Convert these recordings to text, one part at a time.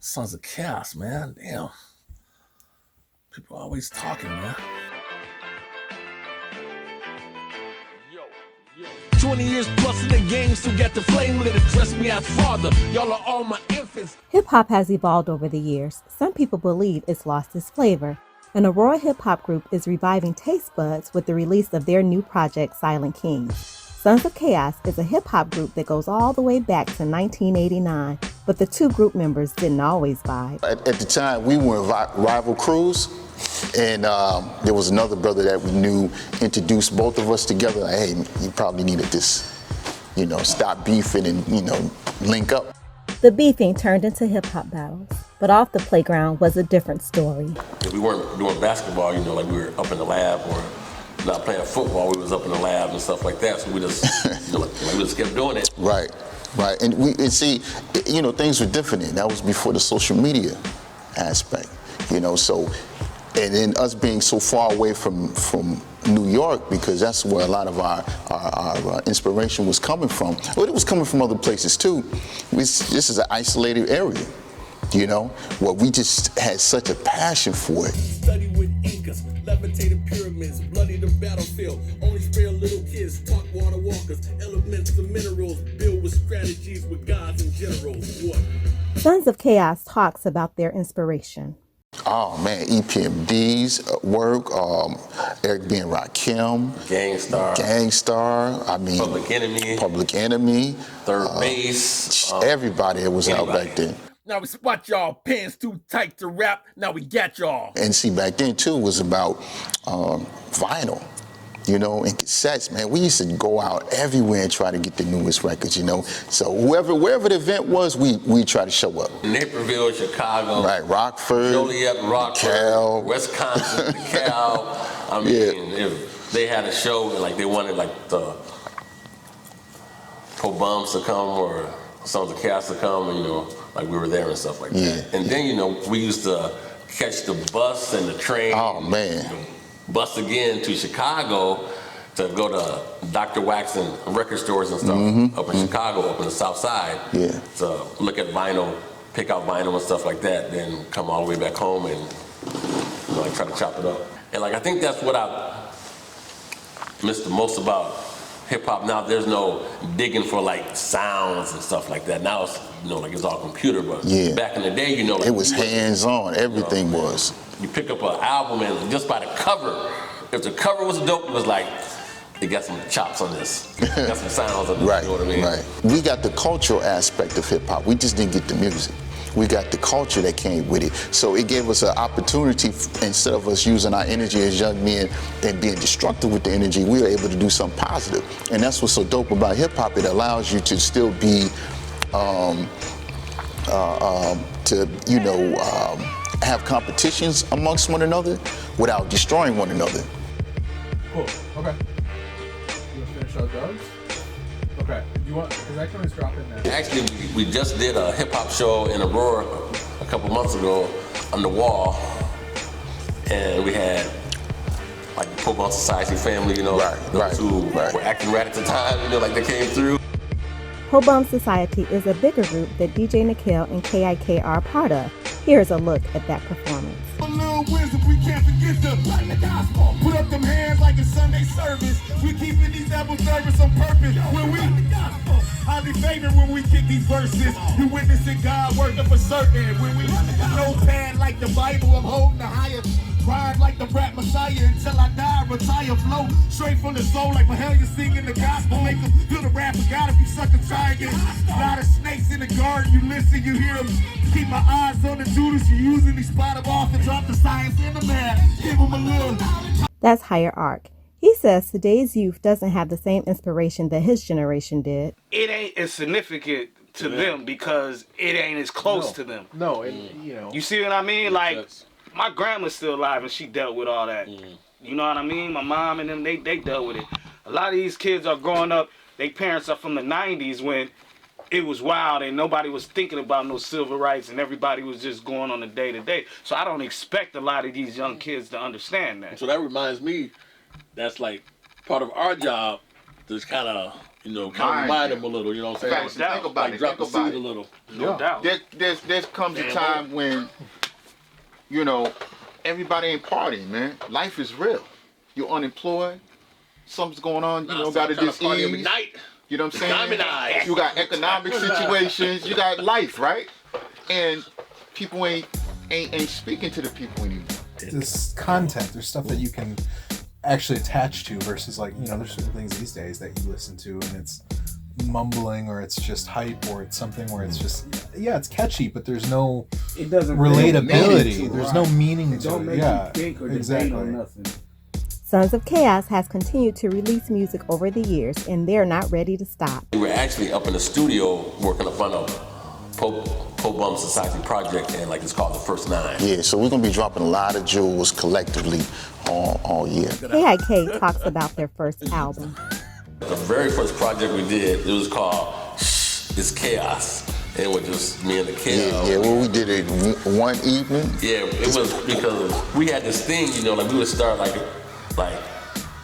Sons of Chaos, man. Damn. People are always talking, man. 20 years plus in the game, still got the flame lit. Address me as father. Y'all are all my infants. Hip-hop has evolved over the years. Some people believe it's lost its flavor. An Aurora hip-hop group is reviving taste buds with the release of their new project, Silent Kings. Sons of Chaos is a hip-hop group that goes all the way back to 1989, but the two group members didn't always vibe. At the time, we were in rival crews, and there was another brother that we knew introduced both of us together. Like, hey, you probably needed this, stop beefing and, link up. The beefing turned into hip-hop battles, but off the playground was a different story. We weren't doing basketball, like we were up in the lab, or not playing football, we was up in the lab and stuff like that. So we just, we just kept doing it. Right. And see, things were different then. That was before the social media aspect, so, and then us being so far away from New York, because that's where a lot of our inspiration was coming from. But it was coming from other places too. This is an isolated area, where we just had such a passion for it. Study with Incas, levitating pyramids, bloody the battlefield. Only spare little kids, talk water walkers, elements of minerals, build with strategies with gods and generals. What? Sons of Chaos talks about their inspiration. Oh man, EPMD's work, Eric B. and Rakim, Gangstar. I mean, Public Enemy, Third Base, everybody that was out back then. Now we spot y'all pants too tight to rap. Now we got y'all. And see, back then too was about vinyl, and cassettes. Man, we used to go out everywhere and try to get the newest records. So wherever the event was, we try to show up. Naperville, Chicago, right, Rockford, Joliet, Rockford, Cal, Wisconsin, Cal. I mean, if they had a show and they wanted the Pro Bums to come or Sons of Chaos to come, we were there and stuff like that. And then we used to catch the bus and the train. Oh man. Bus again to Chicago to go to Dr. Wax and record stores and stuff up in Chicago, up in the South Side. To look at vinyl, pick out vinyl and stuff like that, then come all the way back home and try to chop it up. And I think that's what I miss the most about hip hop now. There's no digging for sounds and stuff like that. Now it's it's all computer, but back in the day, it was hands on. Everything was. You pick up an album and just by the cover, if the cover was dope, it was it got some chops on this, got some sounds on this. Right, you know what I mean? Right. We got the cultural aspect of hip hop. We just didn't get the music. We got the culture that came with it. So it gave us an opportunity, instead of us using our energy as young men and being destructive with the energy, we were able to do something positive. And that's what's so dope about hip hop. It allows you to still be, have competitions amongst one another without destroying one another. Cool. Okay. You want to finish our drugs? Okay. Do you want? Because I can always drop in there. Actually, we just did a hip hop show in Aurora a couple months ago on the wall, and we had the Football Society family, those who were acting right at the time, they came through. Hobum Society is a bigger group that DJ Nikhil and KIK are a part of. Here's a look at that performance. A little wisdom, we can't forget the gospel. Put up them hands like a Sunday service. We keeping these double service on purpose. When we highly favored when we kick these verses. You witnessing God working for certain. When we notepad like the Bible, I'm holding the higher. Ride like the rap messiah until I die, retire, flow straight from the soul like Mahalia singing the gospel. Make them feel the rap of God if you suck a tiger. A lot of snakes in the garden, you listen, you hear them. Keep my eyes on the Judas, you usually spot them off and drop the science in the man. Give them a little. That's Higher Arc. He says today's youth doesn't have the same inspiration that his generation did. It ain't as significant to them because it ain't as close to them. No, and You see what I mean? My grandma's still alive and she dealt with all that. You know what I mean? My mom and them, they dealt with it. A lot of these kids are growing up, their parents are from the 90s when it was wild and nobody was thinking about no civil rights and everybody was just going on the day to day. So I don't expect a lot of these young kids to understand that. So that reminds me, that's part of our job to kind of You know, kind of remind them a little. You know what I'm saying? Facts, think about like it. drop the Think about seed it. a little. No doubt. There comes a time when, you know, everybody ain't partying, man. Life is real. You're unemployed. Something's going on. You know, got a disease. Every night. You know what I'm saying? You got economic situations. You got life, right? And people ain't speaking to the people anymore. This content, there's stuff that you can actually attach to versus like, you know, there's certain things these days that you listen to and it's mumbling or it's just hype or it's something where it's just, yeah, it's catchy, but there's no relatability. There's no meaning to it. Yeah, exactly. Sons of Chaos has continued to release music over the years, and they're not ready to stop. We were actually up in the studio working on a Pope Bum Society project, and like it's called The First Nine. Yeah, so we're gonna be dropping a lot of jewels collectively all year. KIK talks about their first album. The very first project we did, it was called Shh, It's Chaos. And it was just me and the kid. Yeah, well, we did it one evening. Yeah, it was because we had this thing, you know, like we would start like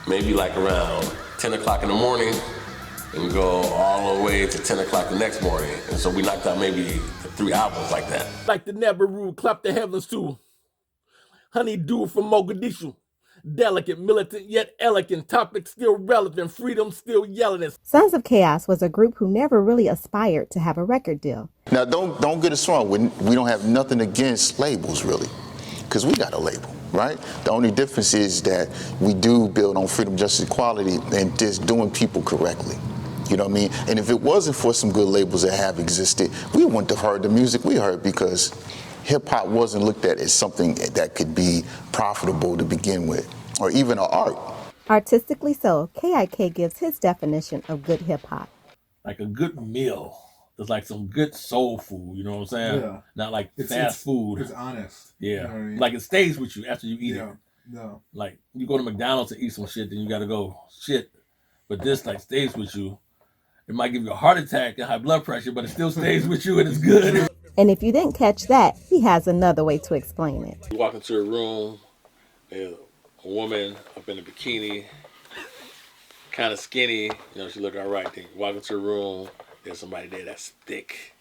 maybe like around 10 o'clock in the morning and go all the way to 10 o'clock the next morning. And so we knocked out maybe 3 albums like that. Like the Neberu, clap the heavens too. Honeydew from Mogadishu. Delicate, militant, yet elegant. Topic still relevant. Freedom still yelling. Sons of Chaos was a group who never really aspired to have a record deal. Now, don't get us wrong. We don't have nothing against labels, really, because we got a label, right? The only difference is that we do build on freedom, justice, equality, and just doing people correctly. You know what I mean? And if it wasn't for some good labels that have existed, we wouldn't have heard the music we heard because hip-hop wasn't looked at as something that could be profitable to begin with, or even an art. Artistically so, KIK gives his definition of good hip-hop. Like a good meal. It's like some good soul food, you know what I'm saying? Yeah. Not like fast food. It's honest. Yeah. You know what I mean? Like it stays with you after you eat it. No. Like you go to McDonald's to eat some shit, then you gotta go shit. But this like stays with you. It might give you a heart attack and high blood pressure, but it still stays with you and it's good. And if you didn't catch that, he has another way to explain it. You walk into a room, there's a woman up in a bikini, kind of skinny, you know, she look all right. Then you walk into a room, there's somebody there that's thick.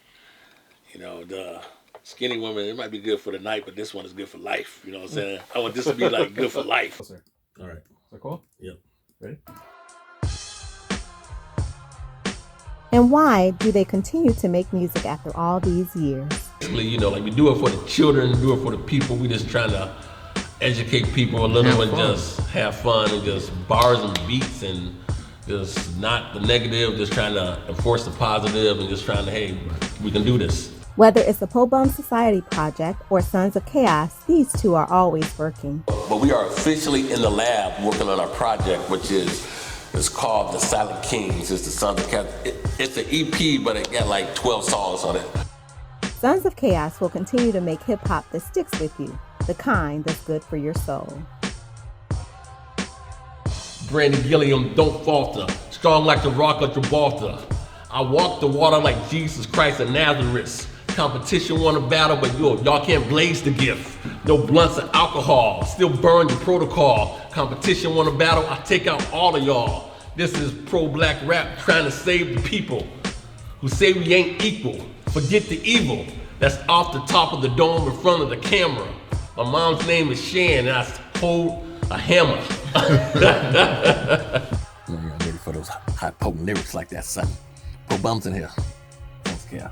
You know, the skinny woman, it might be good for the night, but this one is good for life. You know what I'm saying? I want this to be like good for life. All right. Is that cool? Yep. Ready? And why do they continue to make music after all these years? Basically, you know, like we do it for the children, do it for the people. We just trying to educate people a little and just have fun and just bars and beats and just not the negative, just trying to enforce the positive and just trying to, hey, we can do this. Whether it's the Po Bum Society project or Sons of Chaos, these two are always working. But we are officially in the lab working on our project, which is it's called The Silent Kings. It's the Sons of Chaos. It's an EP, but it got like 12 songs on it. Sons of Chaos will continue to make hip-hop that sticks with you, the kind that's good for your soul. Brandon Gilliam, don't falter. Strong like the rock of Gibraltar. I walk the water like Jesus Christ of Nazareth. Competition won a battle, but y'all can't blaze the gift. No blunts or alcohol, still burn your protocol. Competition won a battle, I take out all of y'all. This is pro-black rap trying to save the people who say we ain't equal. Forget the evil that's off the top of the dome in front of the camera. My mom's name is Shan and I hold a hammer. You're ready for those hot potent lyrics like that, son. Put bums in here. Let's go.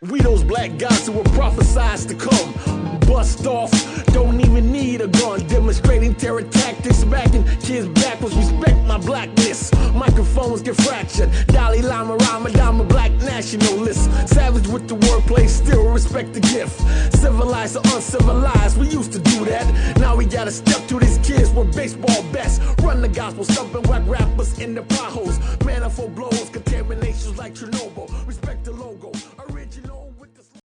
We those black guys who were prophesized to come. Bust off, don't even need a gun. Demonstrating terror tactics, smacking kids backwards. Respect my blackness. Microphones get fractured. Dalai Lama, Ramadan, a black nationalist. Savage with the wordplay, still respect the gift. Civilized or uncivilized, we used to do that. Now we gotta step to these kids with baseball bats. Run the gospel, stumping whack rappers in the potholes. Manifold blows, contaminations like Chernobyl. Respect the logo.